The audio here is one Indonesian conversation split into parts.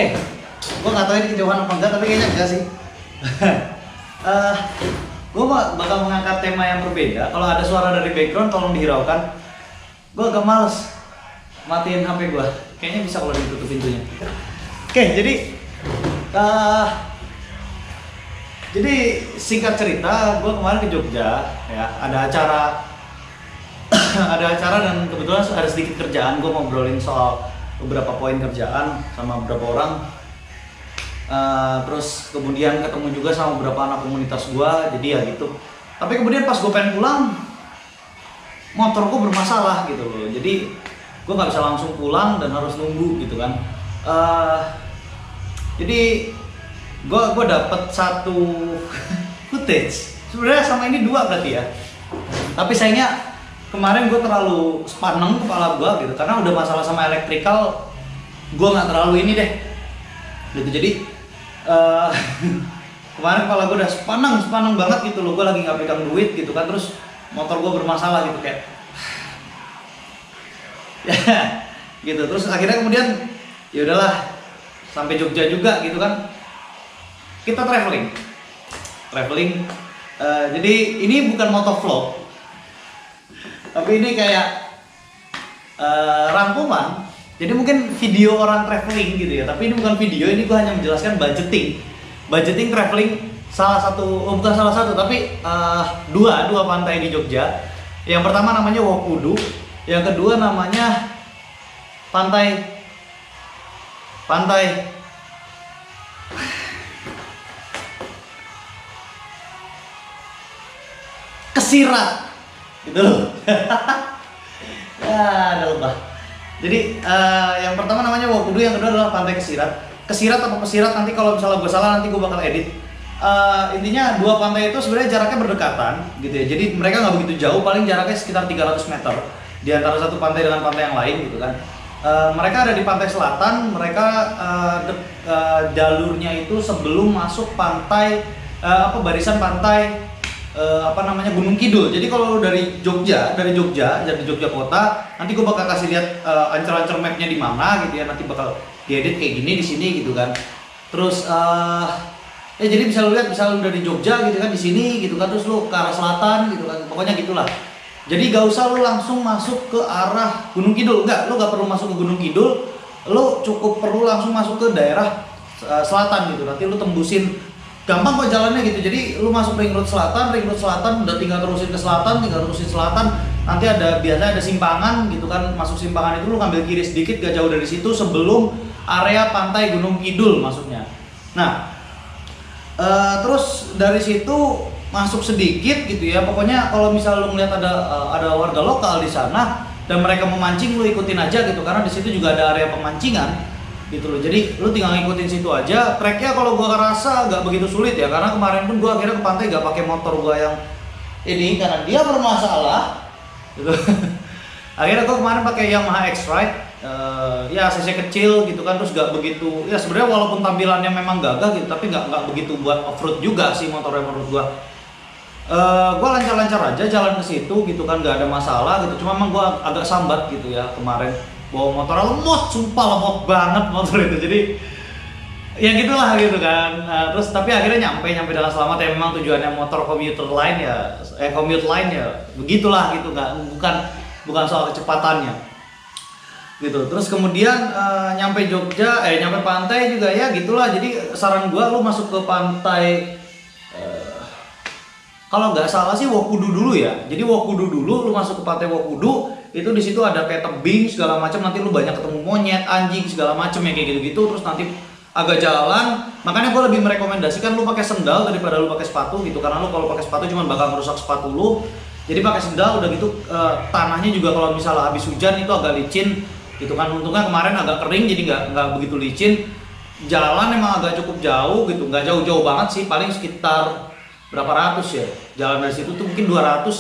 Oke, gue nggak tahu ini kejauhan apa enggak, tapi kayaknya enggak sih. Gue bakal mengangkat tema yang berbeda. Kalau ada suara dari background, tolong dihiraukan. Gue agak males matiin HP gue. Kayaknya bisa kalau ditutup pintunya. Oke, jadi singkat cerita, gue kemarin ke Jogja, ya ada acara, ada acara dan kebetulan ada sedikit kerjaan. Gue ngobrolin soal beberapa poin kerjaan sama beberapa orang. Terus kemudian ketemu juga sama beberapa anak komunitas gua, jadi ya gitu. Tapi kemudian pas gue pengen pulang, motor gue bermasalah gitu loh. Jadi gue nggak bisa langsung pulang dan harus nunggu gitu kan. Jadi gue dapet satu footage. Sebenarnya sama ini dua berarti ya. Tapi sayangnya kemarin gue terlalu sepaneng kepala gue gitu, karena udah masalah sama elektrikal. Gue nggak terlalu ini deh gitu. Jadi kemarin kepala gue udah sepaneng banget gitu loh. Gue lagi nggak pegang duit gitu kan, terus motor gue bermasalah gitu kayak ya gitu. Terus akhirnya kemudian ya udahlah, sampai Jogja juga gitu kan. Kita traveling. Jadi ini bukan motovlog, tapi ini kayak rangkuman. Jadi mungkin video orang traveling gitu ya, tapi ini bukan video, ini gue hanya menjelaskan budgeting traveling bukan salah satu, tapi dua pantai di Jogja. Yang pertama namanya Wokudu, yang kedua namanya pantai Kesirat gitu loh. Ya, ada lebah. Jadi yang pertama namanya Wokudu, yang kedua adalah pantai Kesirat. Kesirat atau Pesirat, nanti kalau misalnya gue salah nanti gue bakal edit. Intinya dua pantai itu sebenarnya jaraknya berdekatan gitu ya. Jadi mereka nggak begitu jauh, paling jaraknya sekitar 300 meter di antara satu pantai dengan pantai yang lain gitu kan. Mereka ada di pantai selatan. Mereka jalurnya itu sebelum masuk pantai barisan pantai Gunung Kidul. Jadi kalau dari Jogja kota, nanti gue bakal kasih lihat ancur-ancur mapnya di mana gitu ya. Nanti bakal diedit kayak gini di sini gitu kan. Terus ya jadi bisa lu lihat, misal lu dari Jogja gitu kan di sini gitu kan, terus lu ke arah selatan gitu kan. Pokoknya gitulah. Jadi gak usah lu langsung masuk ke arah Gunung Kidul, lu gak perlu masuk ke Gunung Kidul. Lu cukup perlu langsung masuk ke daerah selatan gitu. Nanti lu tembusin, gampang kok jalannya gitu. Jadi lu masuk ring road selatan, udah tinggal terusin ke selatan, nanti biasanya ada simpangan gitu kan. Masuk simpangan itu lu ngambil kiri sedikit, gak jauh dari situ sebelum area pantai Gunung Kidul masuknya. Nah, terus dari situ masuk sedikit gitu ya. Pokoknya kalau misal lu ngeliat ada warga lokal di sana dan mereka memancing, lu ikutin aja gitu, karena di situ juga ada area pemancingan gitu loh. Jadi lu tinggal ngikutin situ aja. Treknya kalau gua rasa gak begitu sulit ya, karena kemarin pun gua akhirnya ke pantai gak pakai motor gua yang ini karena dia bermasalah gitu. Akhirnya gua kemarin pakai Yamaha X-Ride, ya cc kecil gitu kan. Terus gak begitu ya, sebenarnya walaupun tampilannya memang gagah gitu, tapi gak begitu buat off-road juga sih motornya menurut gua. Gua lancar-lancar aja jalan ke situ gitu kan, gak ada masalah gitu. Cuma emang gua agak sambat gitu ya kemarin. Bawa motor lemot, sumpah lemot banget motor itu. Jadi ya gitulah gitu kan. Terus tapi akhirnya nyampe dengan selamat ya. Memang tujuannya motor commute line ya begitulah gitu, bukan soal kecepatannya gitu. Terus kemudian nyampe Jogja, nyampe pantai juga ya gitulah. Jadi saran gua lu masuk ke pantai kalau nggak salah sih Wokudu dulu ya. Jadi Wokudu dulu, lu masuk ke pantai Wokudu, itu di situ ada kayak tebing segala macam. Nanti lu banyak ketemu monyet, anjing segala macam ya kayak gitu-gitu. Terus nanti agak jalan. Makanya gue lebih merekomendasikan lu pakai sendal daripada lu pakai sepatu gitu. Karena lu kalau pakai sepatu cuma bakal merusak sepatu lu. Jadi pakai sendal, udah gitu tanahnya juga kalau misalnya habis hujan itu agak licin gitu kan. Untungnya kemarin agak kering jadi nggak begitu licin. Jalan emang agak cukup jauh gitu, nggak jauh-jauh banget sih, paling sekitar berapa ratus ya, jalan dari situ tuh mungkin 200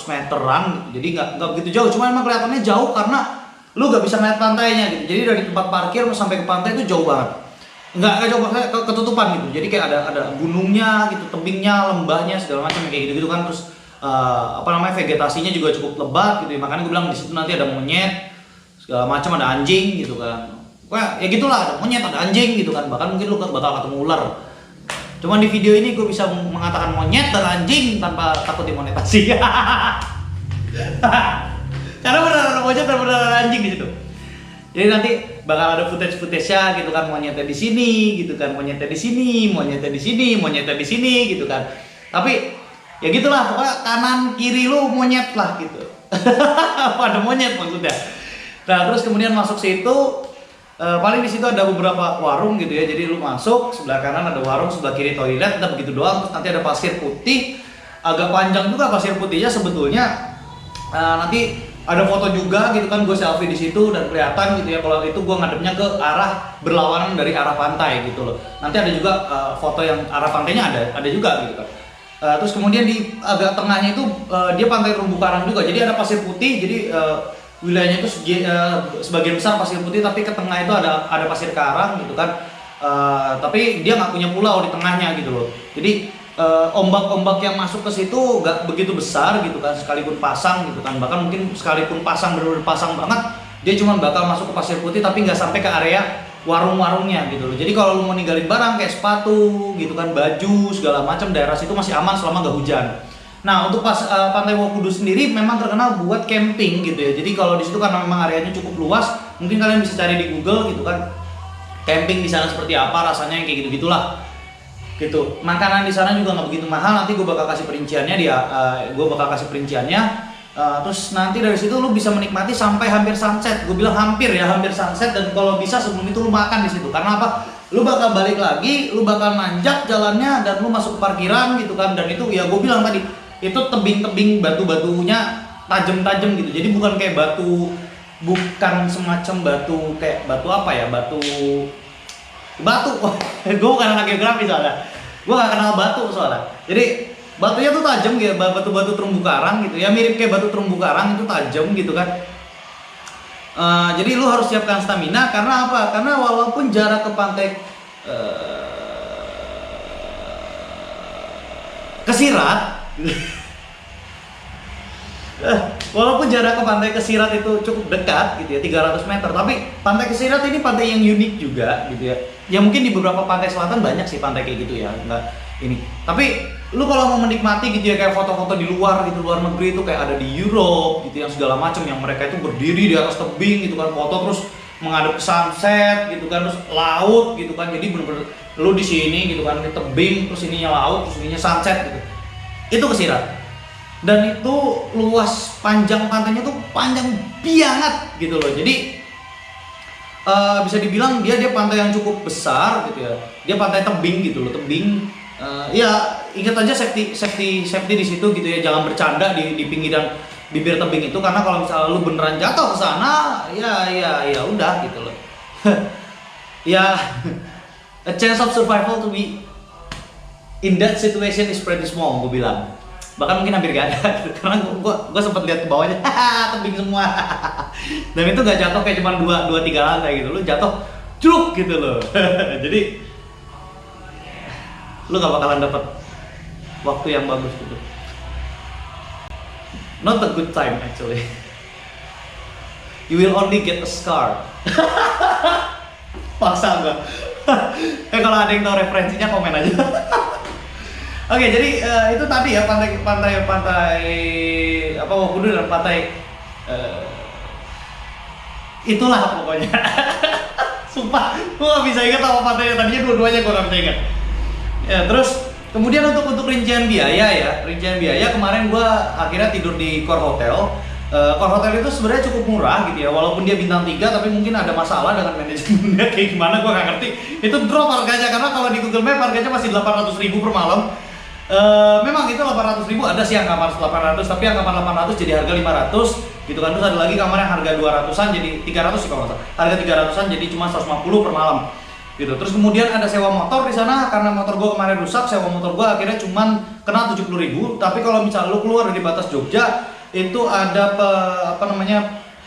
meteran, jadi nggak begitu jauh. Cuma emang kelihatannya jauh karena lu nggak bisa ngeliat pantainya gitu. Jadi dari tempat parkir sampai ke pantai itu jauh banget, nggak jauh banget, ketutupan gitu. Jadi kayak ada gunungnya gitu, tebingnya, lembahnya segala macam kayak gitu kan. Terus vegetasinya juga cukup lebat gitu ya. Makanya gue bilang di situ nanti ada monyet segala macam, ada anjing gitu kan. Wah, ya gitulah, ada monyet, ada anjing gitu kan. Bahkan mungkin lu bakal ketemu ular. Cuman di video ini gue bisa mengatakan monyet dan anjing tanpa takut dimonetasi. Karena benar ada monyet dan benar ada anjing di situ. Jadi nanti bakal ada footage-nya gitu kan, monyetnya di sini gitu kan, monyetnya di sini, monyetnya di sini, monyetnya di sini gitu kan. Tapi ya gitulah, pokoknya kanan kiri lu monyet lah gitu. Pada monyet maksudnya. Nah, terus kemudian masuk situ. Paling di situ ada beberapa warung gitu ya. Jadi lu masuk, sebelah kanan ada warung, sebelah kiri toilet, udah begitu doang. Terus nanti ada pasir putih, agak panjang juga pasir putihnya sebetulnya. Nanti ada foto juga gitu kan, gue selfie di situ dan kelihatan gitu ya. Kalau itu gue ngadepnya ke arah berlawanan dari arah pantai gitu loh. Nanti ada juga foto yang arah pantainya ada juga gitu kan. Terus kemudian di agak tengahnya itu dia pantai terumbu karang juga. Jadi ada pasir putih, jadi wilayahnya itu sebagian besar pasir putih, tapi ke tengah itu ada pasir karang gitu kan. Tapi dia nggak punya pulau di tengahnya gitu loh. Jadi ombak-ombak yang masuk ke situ nggak begitu besar gitu kan, sekalipun pasang gitu kan. Bahkan mungkin sekalipun pasang, benar-benar pasang banget, dia cuma bakal masuk ke pasir putih tapi nggak sampai ke area warung-warungnya gitu loh. Jadi kalau lu mau ninggalin barang kayak sepatu gitu kan, baju segala macam, daerah situ masih aman selama nggak hujan. Nah, untuk Pantai Wokudu sendiri memang terkenal buat camping gitu ya. Jadi kalau di situ karena memang areanya cukup luas, mungkin kalian bisa cari di Google gitu kan. Camping di sana seperti apa, rasanya kayak gitu-gitulah. Gitu. Makanan di sana juga nggak begitu mahal. Nanti gue bakal kasih perinciannya terus nanti dari situ lu bisa menikmati sampai hampir sunset. Gue bilang hampir sunset, dan kalau bisa sebelum itu lu makan di situ. Karena apa? Lu bakal balik lagi, lu bakal nanjak jalannya dan lu masuk ke parkiran gitu kan. Dan itu ya gue bilang tadi, itu tebing-tebing batu-batunya tajam-tajam gitu. Jadi bukan kayak bukan semacam batu kayak batu apa ya, batu gue bukan anak geografi soalnya, gue gak kenal batu soalnya. Jadi batunya tuh tajam gitu, batu-batu terumbu karang gitu ya, mirip kayak batu terumbu karang, itu tajam gitu kan. Jadi lu harus siapkan stamina. Karena apa? Karena walaupun jarak ke pantai Kesirat walaupun jarak ke pantai Kesirat itu cukup dekat gitu ya, 300 meter, tapi pantai Kesirat ini pantai yang unik juga gitu ya. Ya mungkin di beberapa pantai selatan banyak sih pantai kayak gitu ya, enggak ini. Tapi lu kalau mau menikmati gitu ya, kayak foto-foto di luar gitu, luar negeri itu kayak ada di Europe gitu yang segala macam, yang mereka itu berdiri di atas tebing gitu kan, foto terus menghadap ke sunset gitu kan, terus laut gitu kan. Jadi bener-bener lu di sini gitu kan, di tebing, terus ininya laut, terus ininya sunset gitu. Itu Kesirat. Dan itu luas, panjang pantainya tuh panjang banget gitu loh. Jadi bisa dibilang dia pantai yang cukup besar gitu ya. Dia pantai tebing gitu loh, tebing. Ya ingat aja safety di situ gitu ya. Jangan bercanda di pinggiran bibir tebing itu, karena kalau misalnya lu beneran jatuh ke sana, ya udah gitu loh. Ya a chance of survival to be in that situation is pretty small, gue bilang. Bahkan mungkin hampir gak ada, karena gue sempat lihat ke bawahnya, tebing semua. Dan itu gak jatuh kayak cuma 2-3 lantai gitu, lu jatuh cruk gitu loh. Jadi lu gak bakalan dapet waktu yang bagus gitu. Not a good time actually. You will only get a scar. Paksa gak? Kalau ada yang tahu referensinya komen aja. Oke, jadi itu tadi ya pantai apa Wokudu dan pantai itulah pokoknya. Sumpah, gue gak bisa ingat apa pantainya, tadinya dua-duanya gue gak bisa ingat. Ya, terus kemudian untuk rincian biaya kemarin gue akhirnya tidur di Core Hotel. Core Hotel itu sebenarnya cukup murah gitu ya, walaupun dia bintang 3, tapi mungkin ada masalah dengan manajemennya kayak gimana gue gak ngerti. Itu drop harganya, karena kalau di Google Map harganya masih 800.000 per malam. Memang itu 800.000, ada sih yang kamar 800, tapi yang kamar 800 jadi harga 500 gitu kan. Terus ada lagi kamar yang harga 200-an jadi 300 sih kalau nggak salah. Harga 300-an jadi cuma 150 per malam gitu. Terus kemudian ada sewa motor di sana, karena motor gua kemarin rusak, sewa motor gua akhirnya cuman kena 70.000. Tapi kalau misalnya lu keluar dari batas Jogja, itu ada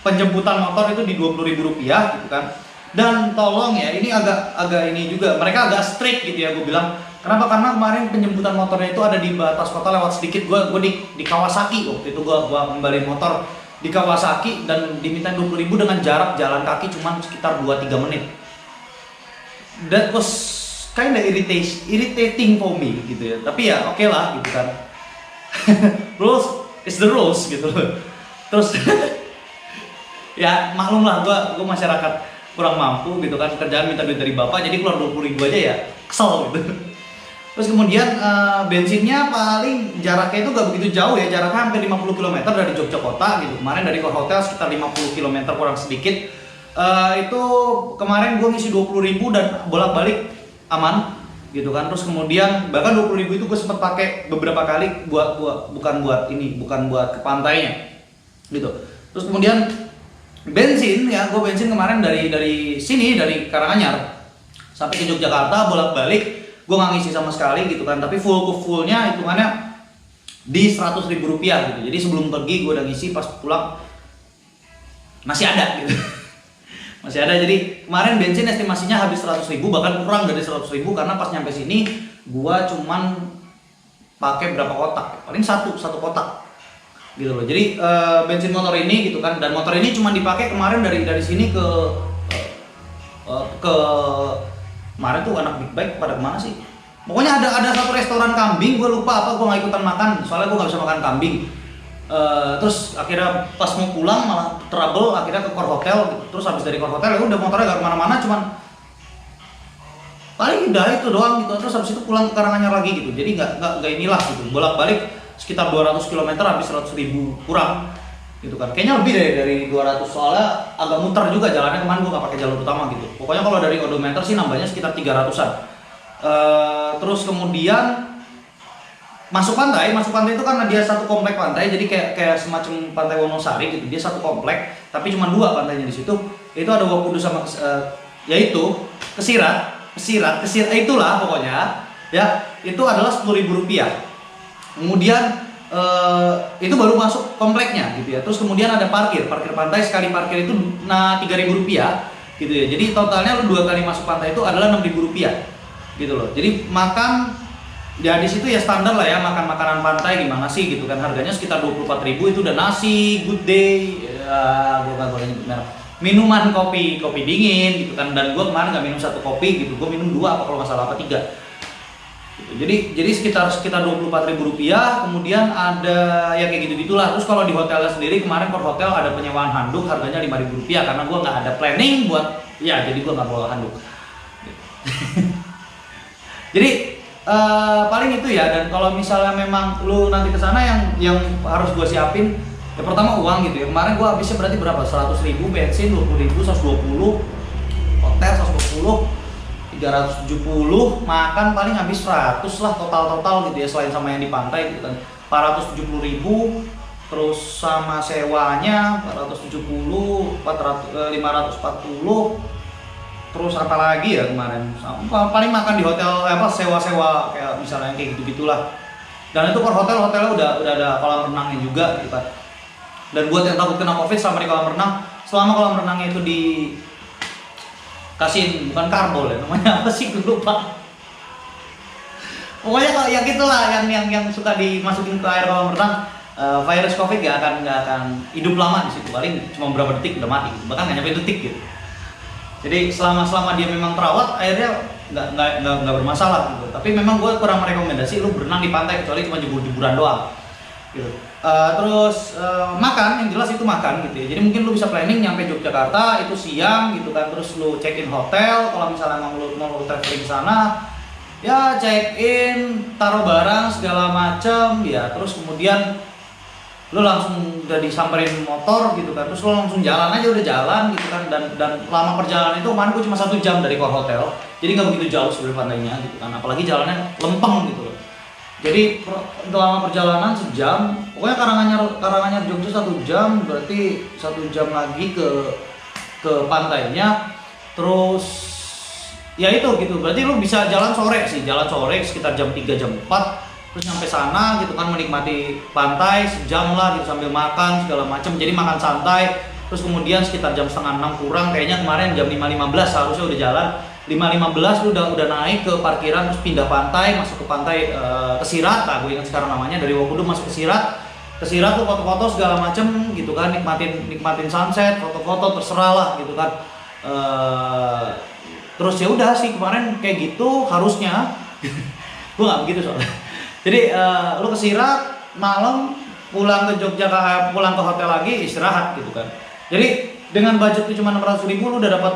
penjemputan motor itu di 20.000 rupiah gitu kan. Dan tolong ya, ini agak ini juga, mereka agak strict gitu ya, gue bilang. Kenapa? Karena kemarin penjemputan motornya itu ada di batas kota lewat sedikit. Gue di Kawasaki waktu itu, gue kembali motor di Kawasaki dan diminta 20.000 dengan jarak jalan kaki cuma sekitar 2-3 menit. That was kind of irritating for me gitu ya. Tapi ya oke lah gitu kan. Rules is the rules gitu. Terus ya maklum lah, gua masyarakat kurang mampu gitu kan, kerjaan minta duit dari bapak, jadi keluar 20.000 aja ya kesel gitu. Terus kemudian bensinnya paling jaraknya itu gak begitu jauh ya, jaraknya hampir 50 km dari Jogja kota gitu. Kemarin dari Core Hotel sekitar 50 km kurang sedikit. Itu kemarin gue ngisi 20.000 dan bolak-balik aman gitu kan. Terus kemudian bahkan 20.000 itu gue sempat pakai beberapa kali bukan buat ke pantainya gitu. Terus kemudian bensin ya, gue bensin kemarin dari sini, dari Karanganyar sampai ke Yogyakarta bolak-balik gue nggak ngisi sama sekali gitu kan, tapi fullnya hitungannya di 100.000 rupiah gitu. Jadi sebelum pergi gue udah ngisi, pas pulang masih ada gitu. Masih ada. Jadi kemarin bensin estimasinya habis 100.000, bahkan kurang dari 100.000 karena pas nyampe sini gue cuman pakai berapa kotak, paling satu kotak gitu loh. Jadi bensin motor ini gitu kan, dan motor ini cuma dipakai kemarin dari sini ke kemarin tuh anak big bike pada kemana sih? Pokoknya ada satu restoran kambing, gue lupa apa, gue nggak ikutan makan, soalnya gue nggak bisa makan kambing. Terus akhirnya pas mau pulang malah trouble, akhirnya ke Core Hotel. Terus habis dari Core Hotel ya udah motornya gak kemana-mana, cuman paling udah itu doang gitu. Terus habis itu pulang ke Karanganyar lagi gitu. Jadi nggak inilah gitu, bolak-balik sekitar 200 km habis 100.000 kurang gitu kan. Kayaknya lebih dari 200, soalnya agak muter juga jalannya, kemarin gue gak pakai jalur utama gitu. Pokoknya kalau dari odometer sih nambahnya sekitar 300-an. Terus kemudian masuk pantai itu karena dia satu komplek pantai, jadi kayak semacam pantai Wonosari gitu. Dia satu komplek tapi cuma 2 pantainya di situ. Itu ada Wakudu sama yaitu Kesirat itulah pokoknya ya. Itu adalah 10.000 rupiah. Kemudian itu baru masuk kompleknya gitu ya. Terus kemudian ada parkir pantai, sekali parkir itu 3.000 rupiah gitu ya. Jadi totalnya lu 2 kali masuk pantai itu adalah 6.000 rupiah gitu loh. Jadi makan ya di situ ya standar lah ya, makan makanan pantai gimana sih gitu kan, harganya sekitar 24.000. Itu udah nasi good day ya, gue gak boleh nyebut merek, minuman kopi dingin gitu kan. Dan gue kemarin gak minum 1 kopi gitu, gue minum 2 apa kalau nggak salah 3 gitu. Jadi sekitar 24.000 rupiah. Kemudian ada ya kayak gitu-gitulah. Terus kalau di hotelnya sendiri kemarin Core Hotel ada penyewaan handuk, harganya 5.000 rupiah karena gue nggak ada planning buat ya, jadi gue nggak bawa handuk gitu. Jadi paling itu ya. Dan kalau misalnya memang lu nanti kesana yang harus gue siapin ya, pertama uang gitu ya. Kemarin gue habisnya berarti berapa? 100.000 bensin, 20.000, 120 hotel, 120, 370, makan paling habis 100 lah total gitu ya, selain sama yang di pantai gitu kan. 470.000, terus sama sewanya 470, 540, terus apa lagi ya kemarin, paling makan di hotel sewa kayak misalnya kayak gitu-gitulah. Dan itu per hotelnya udah ada kolam renangnya juga gitu kan. Dan buat yang takut kena covid sama di kolam renang, selama kolam renangnya itu di kasihin, bukan karbol ya namanya, apa sih gue lupa. Pokoknya kalau yang itulah yang suka dimasukin ke air kolam renang, virus covid gak akan hidup lama di situ, paling cuma beberapa detik udah mati, bahkan gak nyampe detik gitu. Jadi selama dia memang terawat, airnya nggak bermasalah gitu. Tapi memang gue kurang merekomendasi lu berenang di pantai kecuali cuma jebur-jeburan doang gitu. Terus makan, yang jelas itu makan gitu ya. Jadi mungkin lu bisa planning nyampe Yogyakarta itu siang gitu kan. Terus lu check in hotel, kalau misalnya mau lu traveling sana ya check in, taruh barang segala macem ya. Terus kemudian lu langsung udah disamperin motor gitu kan, terus lu langsung jalan aja, udah jalan gitu kan. Dan lama perjalanan itu kemarin gue cuma 1 jam dari Core Hotel, jadi nggak begitu jauh sebelum pantainya gitu kan. Apalagi jalannya lempeng gitu loh. Jadi lama perjalanan 1 jam. Pokoknya Karanganyar Jogja 1 jam, berarti 1 jam lagi ke pantainya. Terus ya itu gitu, berarti lu bisa jalan sore sekitar jam 3 jam 4. Terus nyampe sana gitu kan, menikmati pantai sejam lah gitu sambil makan segala macam. Jadi makan santai. Terus kemudian sekitar jam 5:30 kurang, kayaknya kemarin jam 5:15 harusnya udah jalan. 5:15 lu udah naik ke parkiran, terus pindah pantai, masuk ke pantai Kesirat. Nah, gue ingat sekarang namanya, dari Wakudu masuk ke Sirat. Kesirat lu foto-foto segala macem gitu kan, nikmatin sunset, foto-foto terserah lah gitu kan. Terus ya udah sih kemarin kayak gitu harusnya. Gue nggak begitu soalnya. Jadi lu kesirat malam, pulang ke Jogja, pulang ke hotel lagi, istirahat gitu kan. Jadi dengan budget lu cuma 600.000 lu udah dapat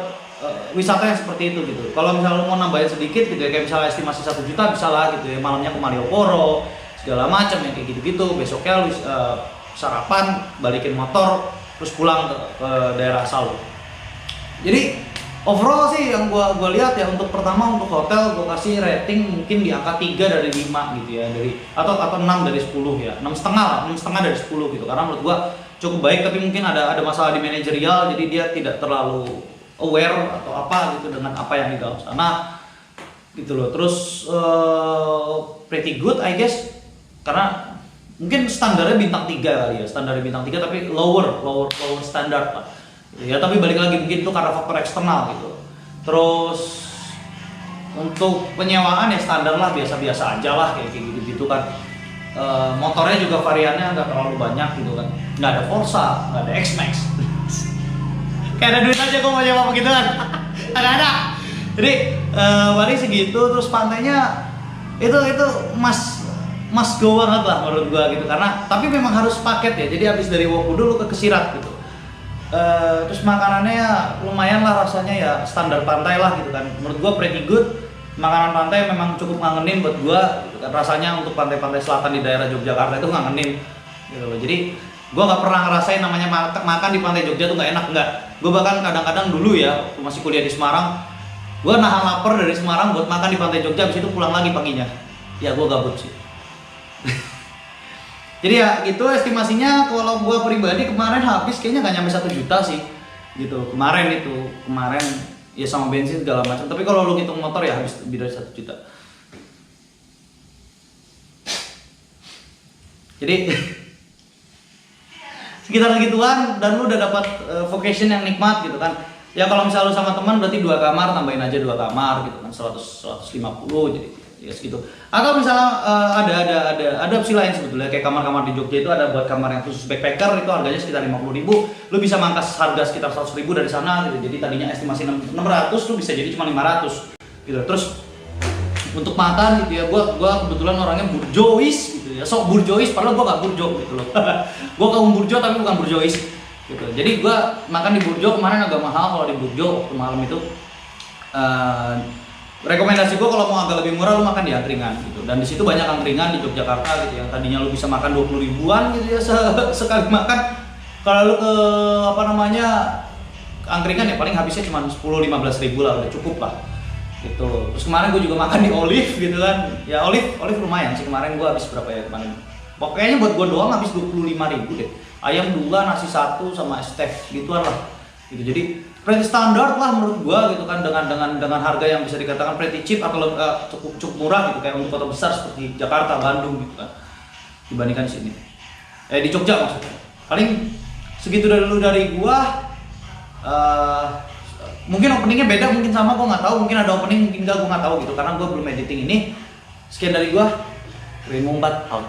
wisata yang seperti itu gitu. Kalau misalnya lu mau nambahin sedikit gitu ya, kayak misalnya estimasi 1 juta bisa lah gitu ya, malamnya ke Malioboro segala macam yang kayak gitu-gitu. Besoknya lu sarapan, balikin motor, terus pulang ke daerah asal lu. Jadi overall sih yang gua lihat ya, untuk pertama untuk hotel gua kasih rating mungkin di angka 3 dari 5 gitu ya, atau 6 dari 10 ya, 6,5 lah, 6,5 dari 10 gitu. Karena menurut gua cukup baik, tapi mungkin ada masalah di manajerial, jadi dia tidak terlalu aware atau apa gitu dengan apa yang di dalam sana gitu loh. Terus pretty good I guess, karena mungkin standarnya bintang 3 kali ya, standarnya bintang 3 tapi lower standar lah. Ya tapi balik lagi mungkin itu karena faktor eksternal gitu. Terus untuk penyewaan ya standar lah, biasa-biasa aja lah kayak gitu kan. Motornya juga variannya nggak terlalu banyak gitu kan. Nggak ada Forza, nggak ada X-Max. Kayak ada duit aja kok mau nyewa begitu kan. Ada. Jadi paling segitu. Terus pantainya itu mas go banget lah menurut gua gitu, karena tapi memang harus paket ya. Jadi habis dari Woku dulu ke Kesirat gitu. Terus makanannya lumayan lah rasanya ya, standar pantai lah gitu kan. Menurut gua pretty good. Makanan pantai memang cukup ngangenin buat gua gitu kan. Rasanya untuk pantai-pantai selatan di daerah Yogyakarta itu ngangenin gitu loh. Jadi gua nggak pernah ngerasain namanya makan di pantai Jogja tuh nggak enak, nggak. Gua bahkan kadang-kadang dulu ya waktu masih kuliah di Semarang, gua nahan lapar dari Semarang buat makan di pantai Jogja, habis itu pulang lagi paginya. Ya gua gabut sih. Jadi ya gitu estimasinya. Kalau gua pribadi kemarin habis kayaknya nggak nyampe 1 juta sih gitu kemarin ya, sama bensin segala macam. Tapi kalau lu hitung motor ya habis lebih dari 1 juta. Jadi sekitar segituan, dan lu udah dapat vacation yang nikmat gitu kan. Ya kalau misalnya lu sama teman berarti 2 kamar, tambahin aja 2 kamar gitu kan, 150 jadi ya segitu. Atau misalnya ada opsi lain sebetulnya, kayak kamar-kamar di Jogja itu ada buat kamar yang khusus backpacker, itu harganya sekitar 50.000. Lu bisa mangkas harga sekitar 100.000 dari sana gitu. Jadi tadinya estimasi 600, lu bisa jadi cuma 500 gitu. Terus untuk makan gitu ya, gua kebetulan orangnya burjois gitu ya. Sok burjois padahal gua gak burjo gitu loh. Gua kaum burjo tapi bukan burjois gitu. Jadi gua makan di Burjo kemarin agak mahal. Kalau di Burjo waktu malam itu rekomendasi gue kalau mau agak lebih murah lu makan di angkringan gitu. Dan di situ banyak angkringan di Yogyakarta gitu, yang tadinya lu bisa makan 20 ribuan gitu ya sekali makan. Kalau lu ke angkringan ya paling habisnya cuma 10-15 ribu lah, udah cukup lah gitu. Terus kemarin gue juga makan di Olive gitu kan. Ya Olive lumayan sih kemarin. Gue habis berapa ya kemarin? Pokoknya buat gue doang habis 25 ribu deh. Ayam 2, nasi 1 sama es teh gituan lah gitu. Jadi pretty standar lah menurut gua gitu kan, dengan harga yang bisa dikatakan pretty cheap atau cukup murah gitu, kayak untuk kota besar seperti Jakarta, Bandung gitu kan, dibandingkan di sini. Di Jogja maksudnya. Paling segitu dari gua. Mungkin openingnya beda, mungkin sama, gua nggak tahu. Mungkin ada opening, mungkin nggak, gua nggak tahu gitu, karena gua belum editing ini. Sekian dari gua. Ring 4 out.